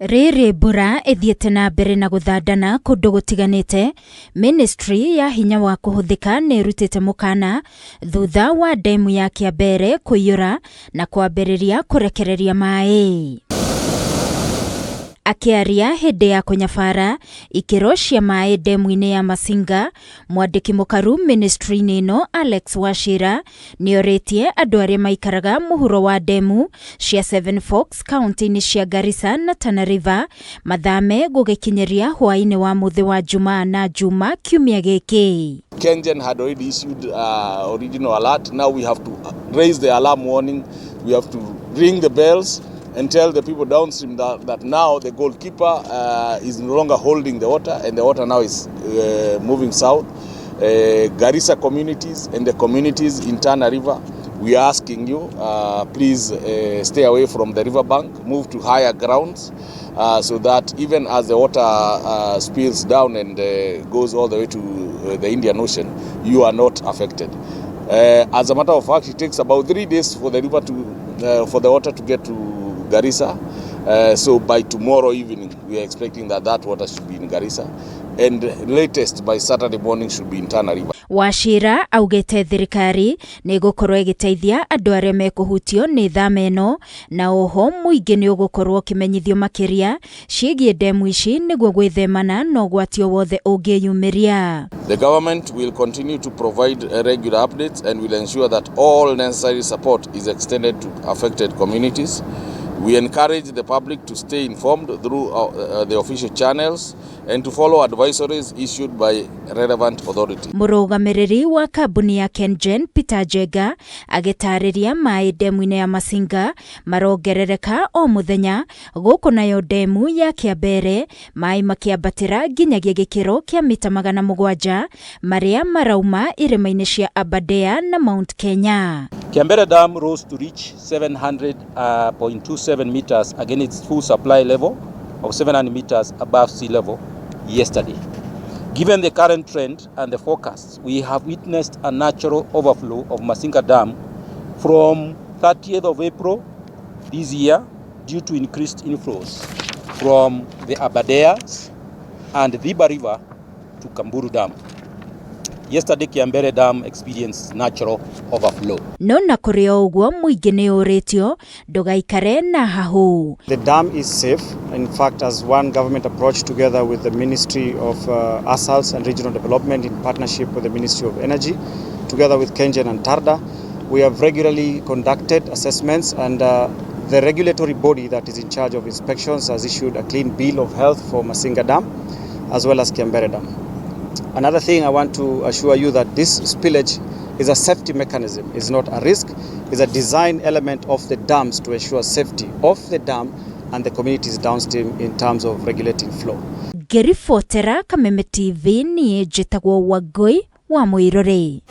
Riri mbura ithiete na mbere na guthandana kundu gutiganite. Ministry ya hinya wa kuhuthika nirutite mukana thutha wa ndemu ya KIAMBERE KUIHURA na kwambiriria kurekereria mai. Akiaria hindi ya kunyabara ikiro cia mai ndemu-ini ya Masinga, mwandiki mukaru ministry-ini ino Alex Wachira nioritie andu aria maikaraga muhuro wa ndemu cia Seven Forks kaunti-ini cia Garissa na Tana River mathame gugikinyeria hwaini wa muthi wa Jumaa na Juma kiumia giki. KenGen had already issued original alert. Now we have to raise the alarm warning. We have to ring the bells and tell the people downstream that now the goalkeeper is no longer holding the water, and the water now is moving south. Garissa communities and the communities in Tana River, we are asking you, please stay away from the riverbank, move to higher grounds, so that even as the water spills down and goes all the way to the Indian Ocean, you are not affected. As a matter of fact, it takes about 3 days for the river to, for the water to get to Garissa. So by tomorrow evening, we are expecting that water should be in Garissa, and latest by Saturday morning should be in Tana River. Wachira augete thirikari ni gukorwo igiteithia andu aria mekuhutio ni thame ino, na oho muingi ni ugukorwo kimenyithio makiria ciigie ndemu ici niguo gwithemana na ugwati wothe ungiyumiria. The government will continue to provide regular updates and will ensure that all necessary support is extended to affected communities. We encourage the public to stay informed through the official channels and to follow advisories issued by relevant authorities. Murugamiriri wa kambuni ya KenGen Peter Jega agitariria mai ndemu-ini ya Masinga marongerereka o muthenya, guku nayo ndemu ya KIAMBERE mai makiambatira nginyagia gikiro kia mita 700 maria marauma irima-ini cia Aberdare na Mount Kenya. KIAMBERE Dam rose to reach 700.27 meters against its full supply level of 700 meters above sea level yesterday. Given the current trend and the forecasts, we have witnessed a natural overflow of Masinga Dam from 30th of April this year due to increased inflows from the Aberdare and Viba River to Kamburu Dam. Yesterday, KIAMBERE Dam experienced natural overflow. No na kuri oguo muingi ni uritio ndugaikare na hahu. The dam is safe. In fact, as one government approach together with the Ministry of Asals and Regional Development in partnership with the Ministry of Energy, together with KenGen and TARDA, we have regularly conducted assessments, and the regulatory body that is in charge of inspections has issued a clean bill of health for Masinga Dam as well as KIAMBERE Dam. Another thing I want to assure you that this spillage is a safety mechanism, is not a risk, is a design element of the dams to ensure safety of the dam and the communities downstream in terms of regulating flow. Gerifotera Kameme TV ni njitagwo Wangui wa Muirore.